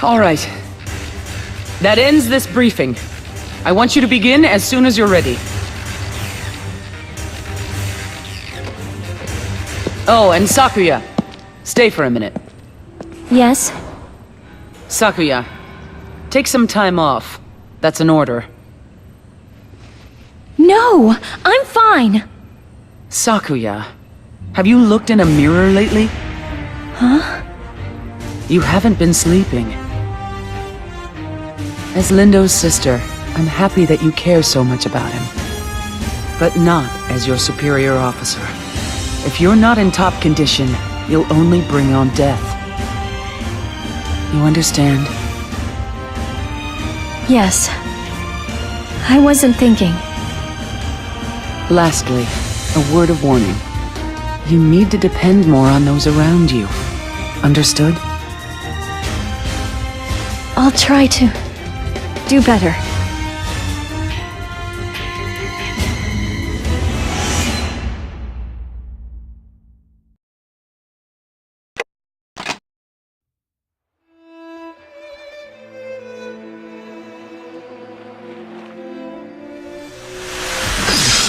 All right. That ends this briefing. I want you to begin as soon as you're ready. Oh, and Sakuya. Stay for a minute. Yes? Sakuya, take some time off. That's an order. No! I'm fine! Sakuya, have you looked in a mirror lately? Huh? You haven't been sleeping. As Lindo's sister, I'm happy that you care so much about him. But not as your superior officer. If you're not in top condition, you'll only bring on death. You understand? Yes. I wasn't thinking. Lastly, a word of warning. You need to depend more on those around you. Understood? I'll try to do better.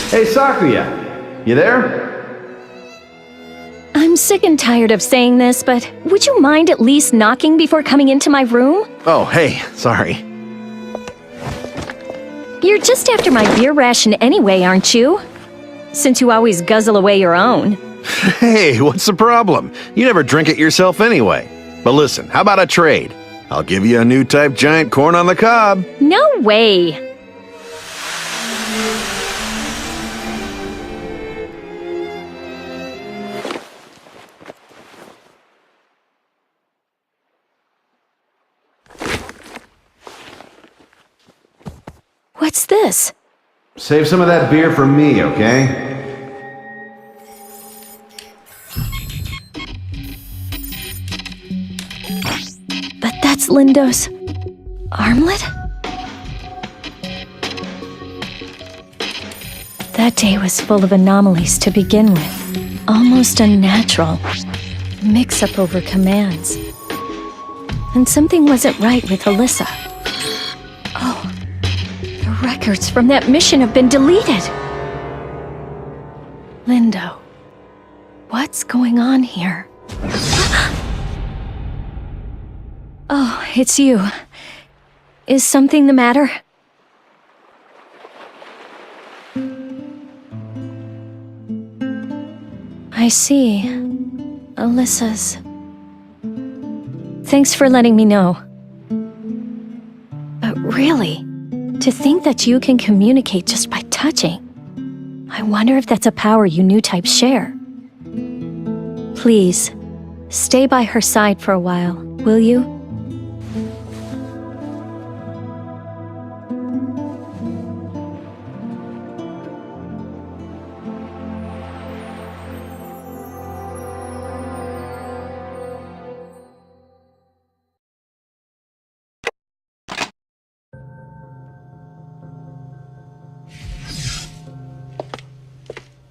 Hey, Sakuya, you there? I'm sick and tired of saying this, but would you mind at least knocking before coming into my room? Oh, hey, sorry. You're just after my beer ration anyway, aren't you? Since you always guzzle away your own. Hey, what's the problem? You never drink it yourself anyway. But listen, how about a trade? I'll give you a new type giant corn on the cob. No way! What's this? Save some of that beer for me, okay? But that's Lindo's armlet? That day was full of anomalies to begin with. Almost unnatural. Mix-up over commands. And something wasn't right with Alyssa. Oh. The records from that mission have been deleted. Lindo, what's going on here? Oh, it's you. Is something the matter? I see. Alyssa's. Thanks for letting me know. But really, to think that you can communicate just by touching. I wonder if that's a power you new types share. Please, stay by her side for a while, will you?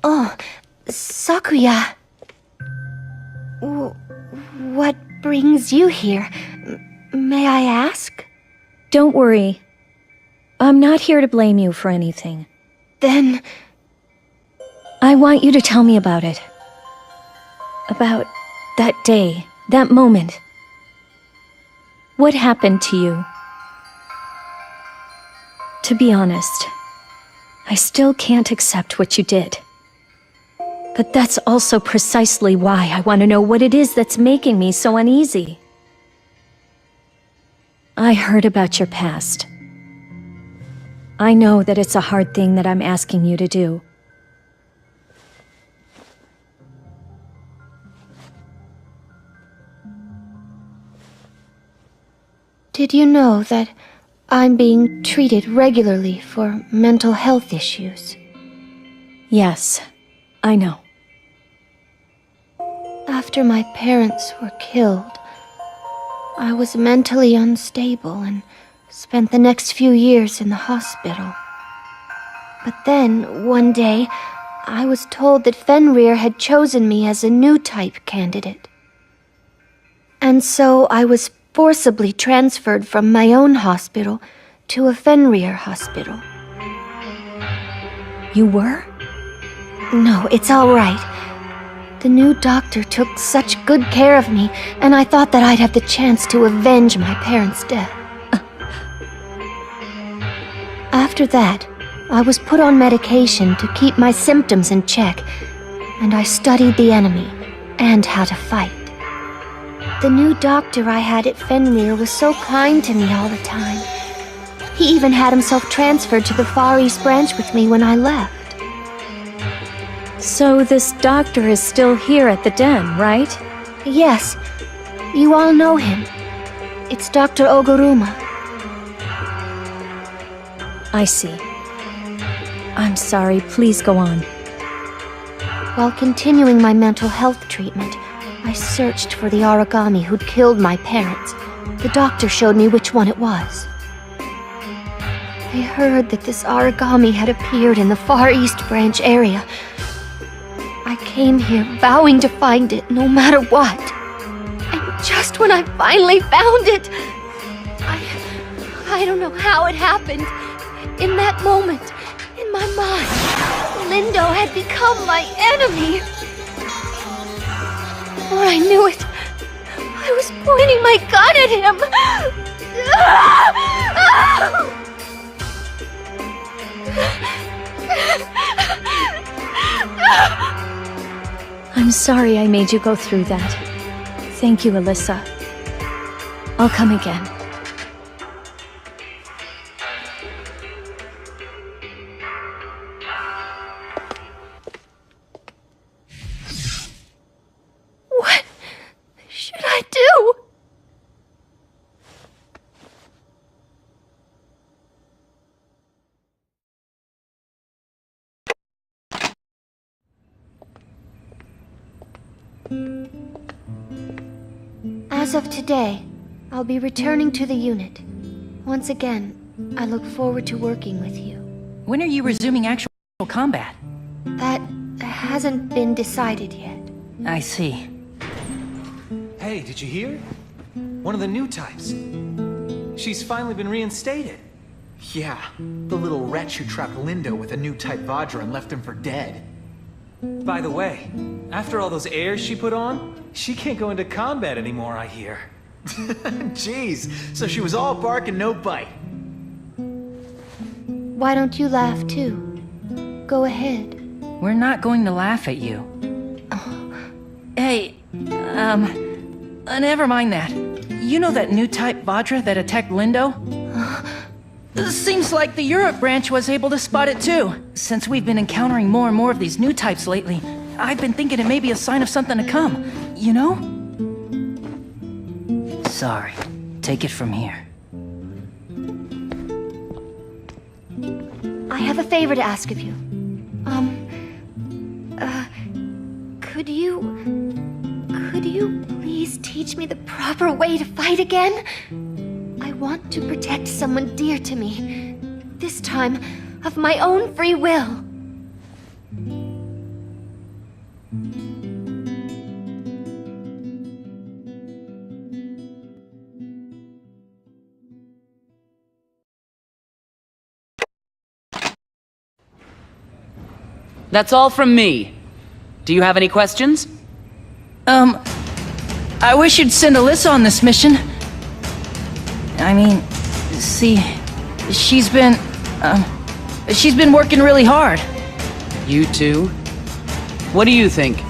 Oh, Sakuya. What brings you here? May I ask? Don't worry. I'm not here to blame you for anything. Then... I want you to tell me about it. About that day, that moment. What happened to you? To be honest, I still can't accept what you did. But that's also precisely why I want to know what it is that's making me so uneasy. I heard about your past. I know that it's a hard thing that I'm asking you to do. Did you know that I'm being treated regularly for mental health issues? Yes, I know. After my parents were killed, I was mentally unstable and spent the next few years in the hospital. But then, one day, I was told that Fenrir had chosen me as a new type candidate. And so I was forcibly transferred from my own hospital to a Fenrir hospital. You were? No, it's all right. The new doctor took such good care of me, and I thought that I'd have the chance to avenge my parents' death. After that, I was put on medication to keep my symptoms in check, and I studied the enemy and how to fight. The new doctor I had at Fenrir was so kind to me all the time. He even had himself transferred to the Far East branch with me when I left. So this doctor is still here at the den, right? Yes, you all know him. It's Dr. Oguruma. I see. I'm sorry, please go on. While continuing my mental health treatment, I searched for the origami who'd killed my parents. The doctor showed me which one it was. I heard that this origami had appeared in the Far East branch area. I came here vowing to find it no matter what. And just when I finally found it, I don't know how it happened. In that moment, in my mind, Lindo had become my enemy. Before I knew it, I was pointing my gun at him. I'm sorry I made you go through that. Thank you, Alyssa. I'll come again. What should I do? As of today, I'll be returning to the unit. Once again, I look forward to working with you. When are you resuming actual combat? That hasn't been decided yet. I see. Hey, did you hear? One of the new types. She's finally been reinstated. Yeah, the little wretch who trapped Lindo with a new type Vajra and left him for dead. By the way, after all those airs she put on, she can't go into combat anymore, I hear. Jeez, so she was all bark and no bite. Why don't you laugh too? Go ahead. We're not going to laugh at you. Hey, never mind that. You know that new type Vajra that attacked Lindo? Seems like the Europe branch was able to spot it too. Since we've been encountering more and more of these new types lately, I've been thinking it may be a sign of something to come, you know? Sorry. Take it from here. I have a favor to ask of you. Could you please teach me the proper way to fight again? I want to protect someone dear to me. This time, of my own free will. That's all from me. Do you have any questions? I wish you'd send Alyssa on this mission. I mean, see, she's been working really hard. You too? What do you think?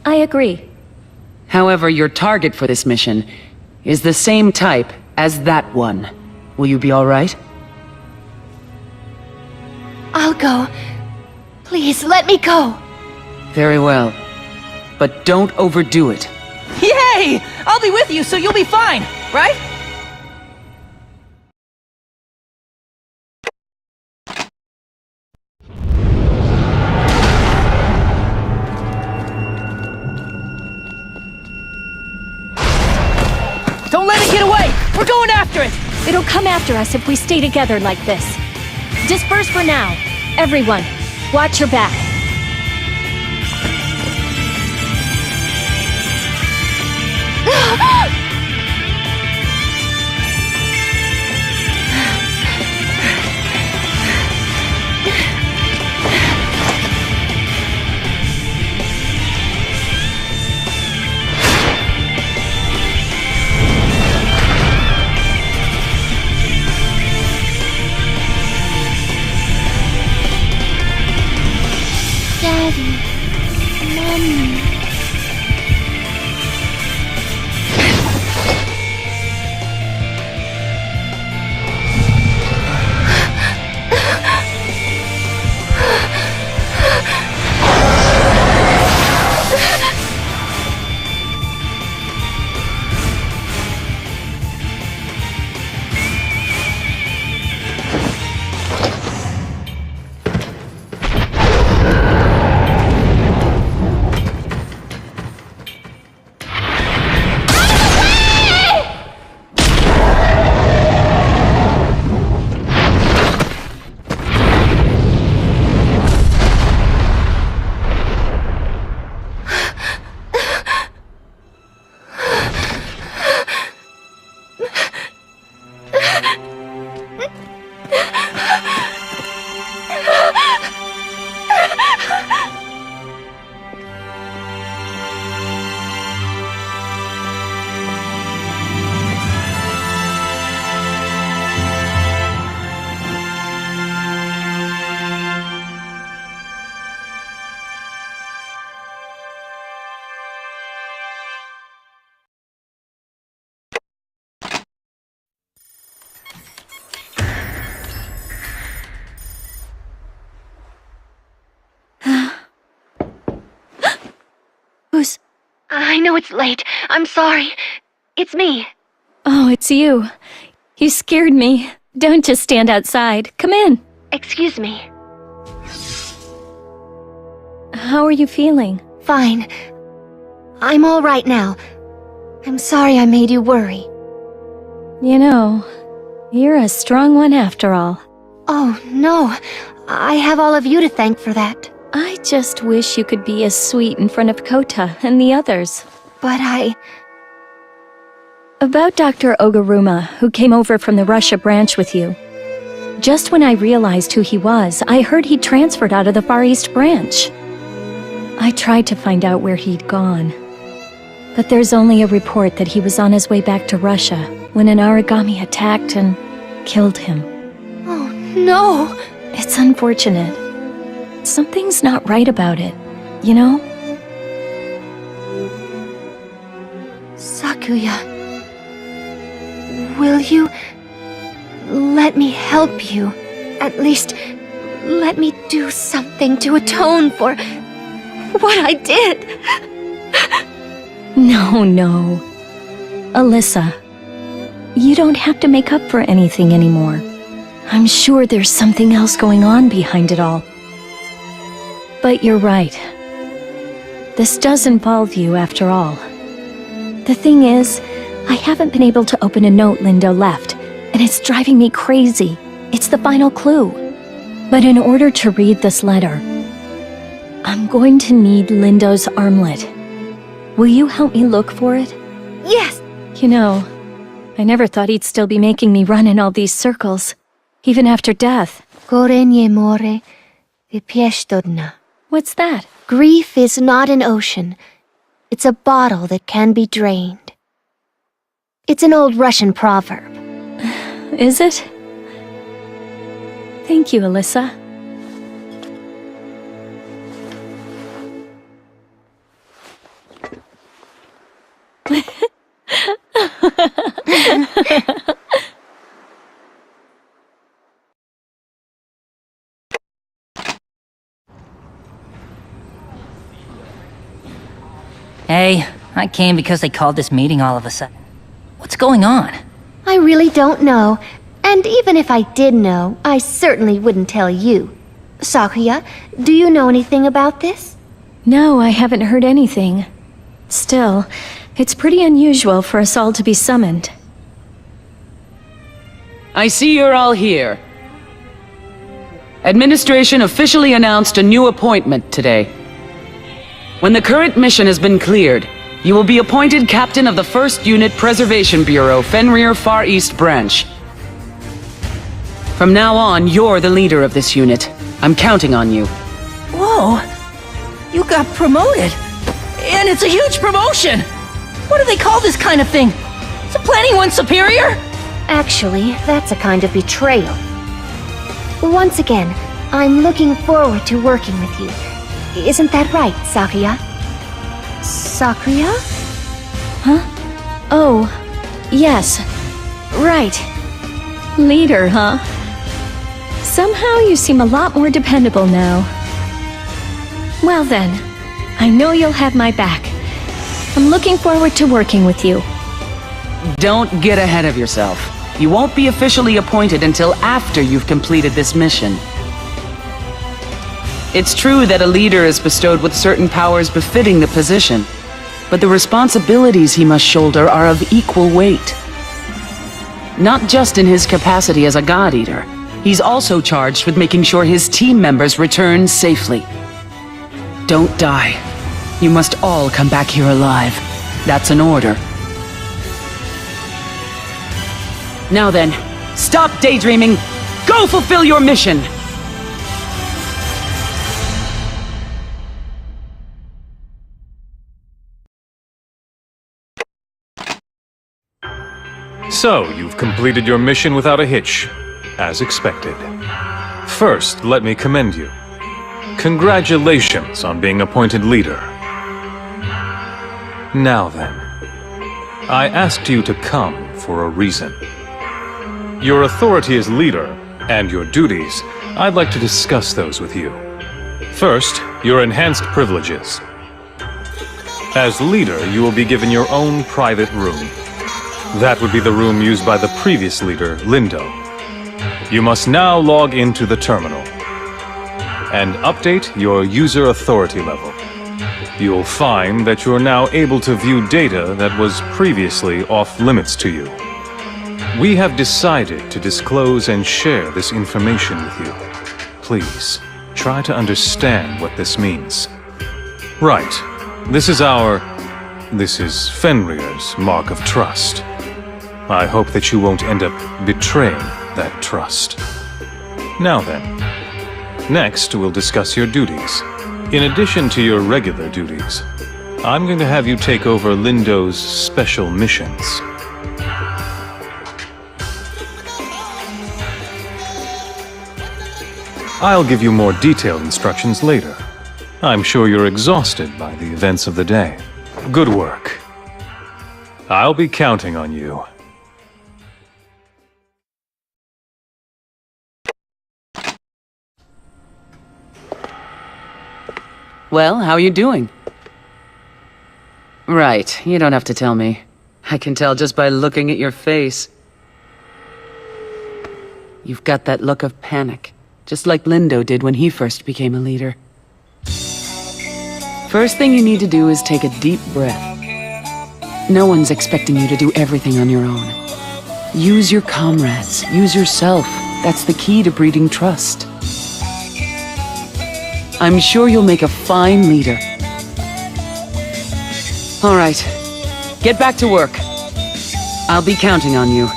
I agree. However, your target for this mission is the same type as that one. Will you be all right? I'll go. Please, let me go. Very well. But don't overdo it. Yay! I'll be with you, so you'll be fine, right? Don't let it get away! We're going after it! It'll come after us if we stay together like this. Disperse for now. Everyone, watch your back. Daddy, Mommy. Who's... I know it's late. I'm sorry. It's me. Oh, it's you. You scared me. Don't just stand outside. Come in. Excuse me. How are you feeling? Fine. I'm all right now. I'm sorry I made you worry. You know, you're a strong one after all. Oh, no. I have all of you to thank for that. I just wish you could be as sweet in front of Kota and the others. But About Dr. Oguruma, who came over from the Russia branch with you. Just when I realized who he was, I heard he'd transferred out of the Far East branch. I tried to find out where he'd gone. But there's only a report that he was on his way back to Russia when an origami attacked and killed him. Oh, no! It's unfortunate. Something's not right about it, you know? Sakuya, will you let me help you? At least, let me do something to atone for what I did. No. Alyssa, you don't have to make up for anything anymore. I'm sure there's something else going on behind it all. But you're right. This does involve you, after all. The thing is, I haven't been able to open a note Lindo left, and it's driving me crazy. It's the final clue. But in order to read this letter, I'm going to need Lindo's armlet. Will you help me look for it? Yes! You know, I never thought he'd still be making me run in all these circles, even after death. Gorenye more, vypieshtodna. What's that? Grief is not an ocean. It's a bottle that can be drained. It's an old Russian proverb. Is it? Thank you, Alyssa. Hey, I came because they called this meeting all of a sudden. What's going on? I really don't know. And even if I did know, I certainly wouldn't tell you. Sakuya, do you know anything about this? No, I haven't heard anything. Still, it's pretty unusual for us all to be summoned. I see you're all here. Administration officially announced a new appointment today. When the current mission has been cleared, You will be appointed captain of the 1st Unit Preservation Bureau, Fenrir Far East Branch. From now on, you're the leader of this unit. I'm counting on you. Whoa! You got promoted! And it's a huge promotion! What do they call this kind of thing? Supplanting one's superior? Actually, that's a kind of betrayal. Once again, I'm looking forward to working with you. Isn't that right, Sakuya? Sakuya? Huh? Oh, yes. Right. Leader, huh? Somehow you seem a lot more dependable now. Well then, I know you'll have my back. I'm looking forward to working with you. Don't get ahead of yourself. You won't be officially appointed until after you've completed this mission. It's true that a leader is bestowed with certain powers befitting the position, but the responsibilities he must shoulder are of equal weight. Not just in his capacity as a God Eater, he's also charged with making sure his team members return safely. Don't die. You must all come back here alive. That's an order. Now then, stop daydreaming! Go fulfill your mission! So, you've completed your mission without a hitch, as expected. First, let me commend you. Congratulations on being appointed leader. Now then, I asked you to come for a reason. Your authority as leader, and your duties, I'd like to discuss those with you. First, your enhanced privileges. As leader, you will be given your own private room. That would be the room used by the previous leader, Lindo. You must now log into the terminal and update your user authority level. You'll find that you're now able to view data that was previously off limits to you. We have decided to disclose and share this information with you. Please, try to understand what this means. Right. This is Fenrir's mark of trust. I hope that you won't end up betraying that trust. Now then, next we'll discuss your duties. In addition to your regular duties, I'm going to have you take over Lindo's special missions. I'll give you more detailed instructions later. I'm sure you're exhausted by the events of the day. Good work. I'll be counting on you. Well, how are you doing? Right, you don't have to tell me. I can tell just by looking at your face. You've got that look of panic, just like Lindo did when he first became a leader. First thing you need to do is take a deep breath. No one's expecting you to do everything on your own. Use your comrades, use yourself. That's the key to breeding trust. I'm sure you'll make a fine leader. All right, get back to work. I'll be counting on you.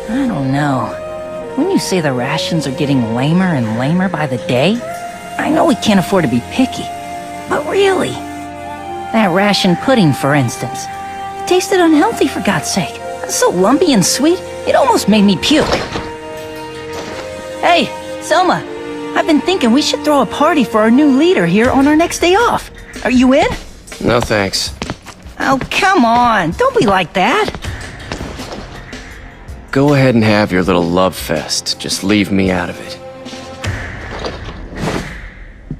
I don't know. When you say the rations are getting lamer and lamer by the day, I know we can't afford to be picky. But really, that ration pudding, for instance, it tasted unhealthy, for God's sake. It's so lumpy and sweet, it almost made me puke. Hey, Selma, I've been thinking we should throw a party for our new leader here on our next day off. Are you in? No thanks. Oh, come on, don't be like that. Go ahead and have your little love fest. Just leave me out of it.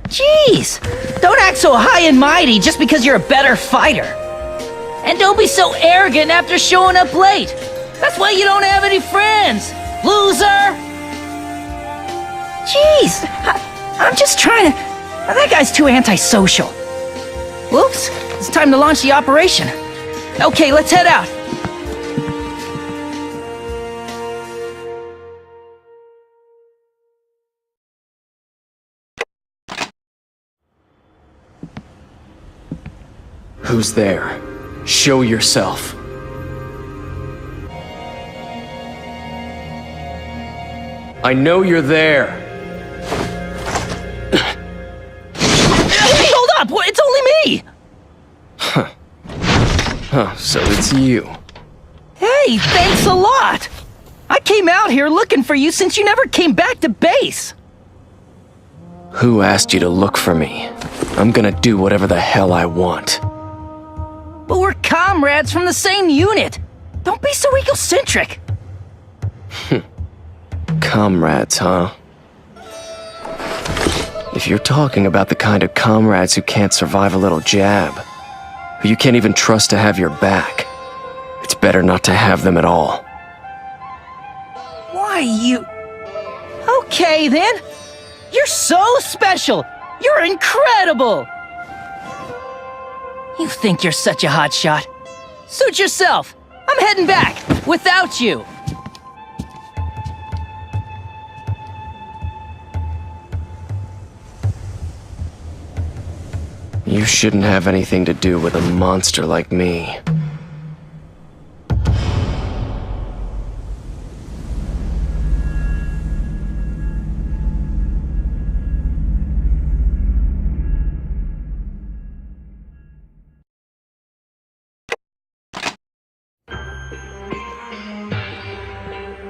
Jeez! Don't act so high and mighty just because you're a better fighter. And don't be so arrogant after showing up late. That's why you don't have any friends, loser! Jeez! I'm just trying to... That guy's too antisocial. Whoops, it's time to launch the operation. Okay, let's head out. Who's there? Show yourself. I know you're there. Hey, hold up! It's only me! Huh, so it's you. Hey, thanks a lot! I came out here looking for you since you never came back to base. Who asked you to look for me? I'm gonna do whatever the hell I want. But we're comrades from the same unit. Don't be so egocentric. Comrades, huh? If you're talking about the kind of comrades who can't survive a little jab, who you can't even trust to have your back, it's better not to have them at all. Why, you... Okay, then. You're so special. You're incredible. You think you're such a hotshot. Suit yourself. I'm heading back, without you. You shouldn't have anything to do with a monster like me.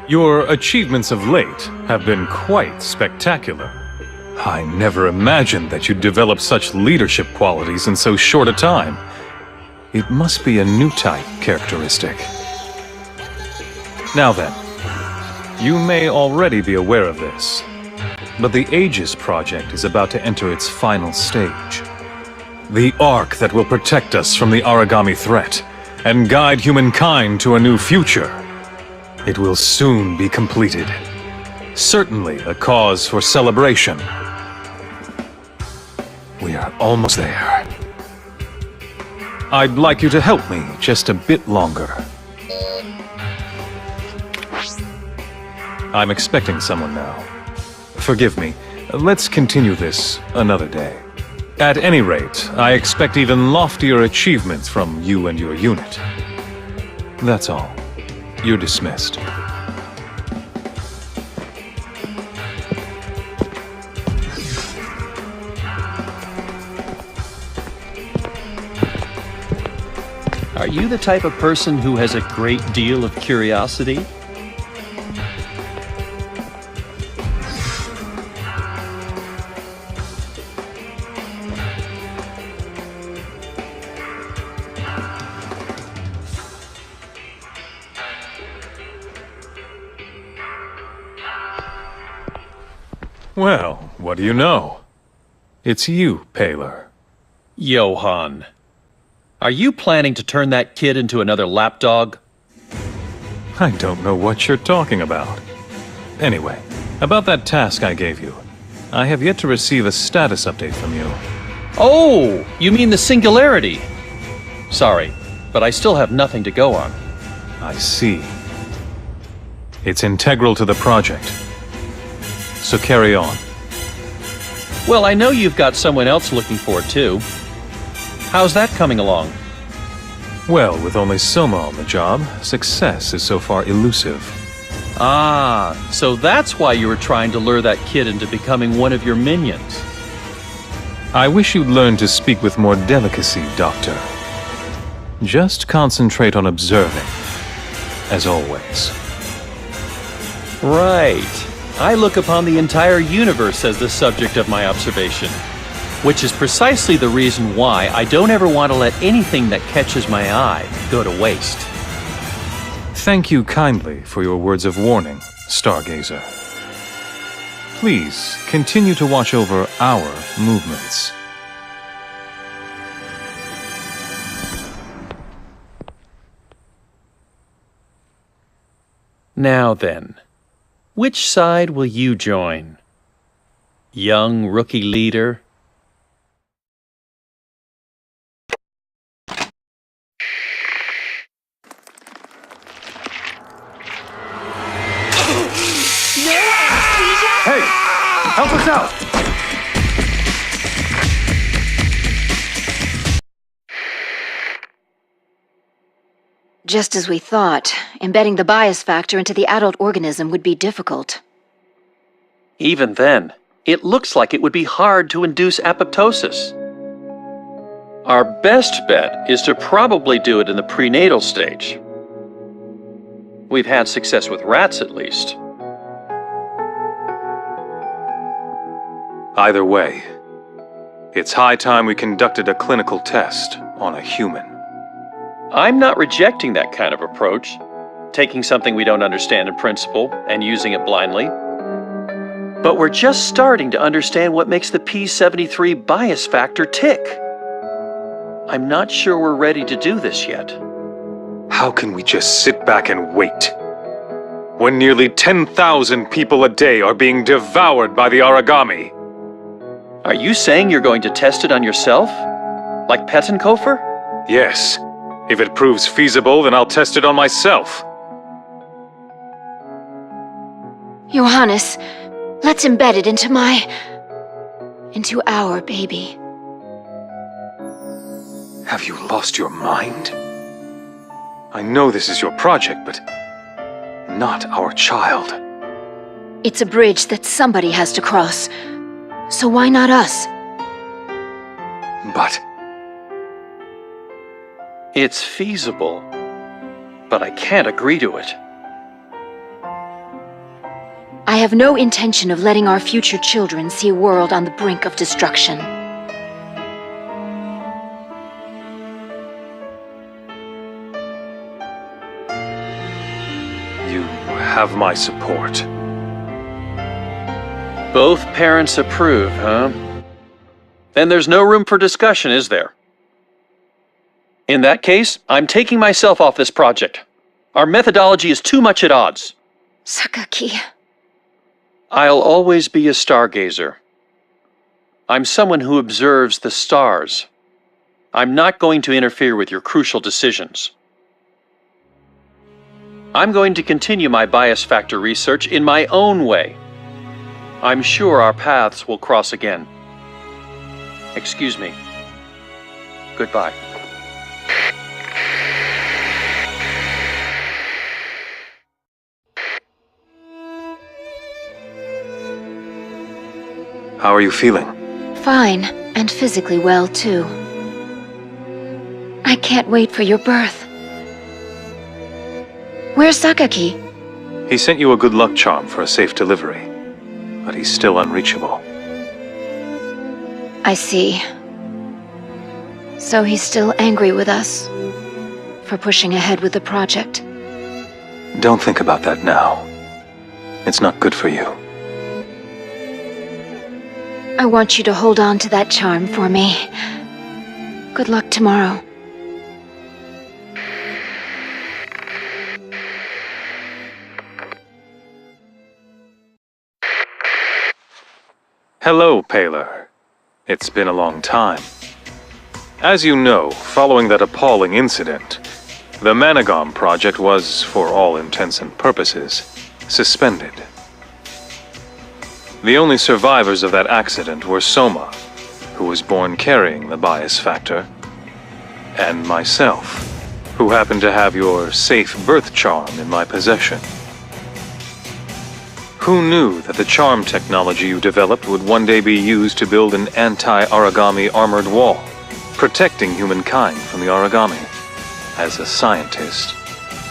Your achievements of late have been quite spectacular. I never imagined that you'd develop such leadership qualities in so short a time. It must be a new type characteristic. Now then, you may already be aware of this, but the Aegis project is about to enter its final stage. The arc that will protect us from the origami threat and guide humankind to a new future. It will soon be completed. Certainly a cause for celebration. We are almost there. I'd like you to help me just a bit longer. I'm expecting someone now. Forgive me. Let's continue this another day. At any rate, I expect even loftier achievements from you and your unit. That's all. You're dismissed. Are you the type of person who has a great deal of curiosity? Well, what do you know? It's you, Paler. Johan, are you planning to turn that kid into another lapdog? I don't know what you're talking about. Anyway, about that task I gave you. I have yet to receive a status update from you. Oh, you mean the singularity? Sorry, but I still have nothing to go on. I see. It's integral to the project. So carry on. Well, I know you've got someone else looking for it too. How's that coming along? Well, with only Soma on the job, success is so far elusive. Ah, so that's why you were trying to lure that kid into becoming one of your minions. I wish you'd learn to speak with more delicacy, Doctor. Just concentrate on observing, as always. Right. I look upon the entire universe as the subject of my observation, which is precisely the reason why I don't ever want to let anything that catches my eye go to waste. Thank you kindly for your words of warning, Stargazer. Please continue to watch over our movements. Now then, which side will you join? Young rookie leader? Hey! Help us out! Just as we thought, embedding the bias factor into the adult organism would be difficult. Even then, it looks like it would be hard to induce apoptosis. Our best bet is to probably do it in the prenatal stage. We've had success with rats, at least. Either way, it's high time we conducted a clinical test on a human. I'm not rejecting that kind of approach, taking something we don't understand in principle and using it blindly. But we're just starting to understand what makes the P73 bias factor tick. I'm not sure we're ready to do this yet. How can we just sit back and wait? When nearly 10,000 people a day are being devoured by the origami. Are you saying you're going to test it on yourself? Like Pettenkofer? Yes. If it proves feasible, then I'll test it on myself. Johannes, let's embed it into our baby. Have you lost your mind? I know this is your project, but not our child. It's a bridge that somebody has to cross. So why not us? But... It's feasible, but I can't agree to it. I have no intention of letting our future children see a world on the brink of destruction. You have my support. Both parents approve, huh? Then there's no room for discussion, is there? In that case, I'm taking myself off this project. Our methodology is too much at odds. Sakaki. I'll always be a stargazer. I'm someone who observes the stars. I'm not going to interfere with your crucial decisions. I'm going to continue my bias factor research in my own way. I'm sure our paths will cross again. Excuse me. Goodbye. How are you feeling? Fine, and physically well, too. I can't wait for your birth. Where's Sakaki? He sent you a good luck charm for a safe delivery, but he's still unreachable. I see. So he's still angry with us for pushing ahead with the project. Don't think about that now. It's not good for you. I want you to hold on to that charm for me. Good luck tomorrow. Hello, Paler. It's been a long time. As you know, following that appalling incident, the Managom project was, for all intents and purposes, suspended. The only survivors of that accident were Soma, who was born carrying the bias factor, and myself, who happened to have your safe birth charm in my possession. Who knew that the charm technology you developed would one day be used to build an anti-origami armored wall, protecting humankind from the origami? As a scientist,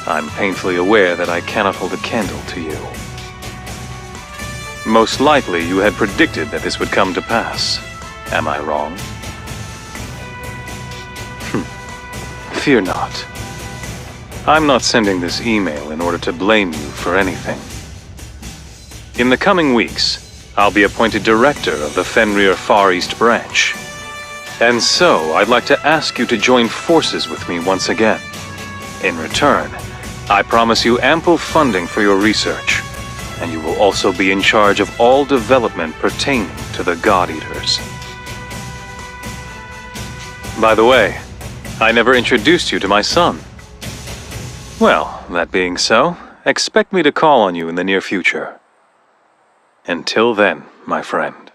I'm painfully aware that I cannot hold a candle to you. Most likely you had predicted that this would come to pass. Am I wrong? Fear not. I'm not sending this email in order to blame you for anything. In the coming weeks, I'll be appointed director of the Fenrir Far East branch. And so, I'd like to ask you to join forces with me once again. In return, I promise you ample funding for your research, and you will also be in charge of all development pertaining to the God Eaters. By the way, I never introduced you to my son. Well, that being so, expect me to call on you in the near future. Until then, my friend.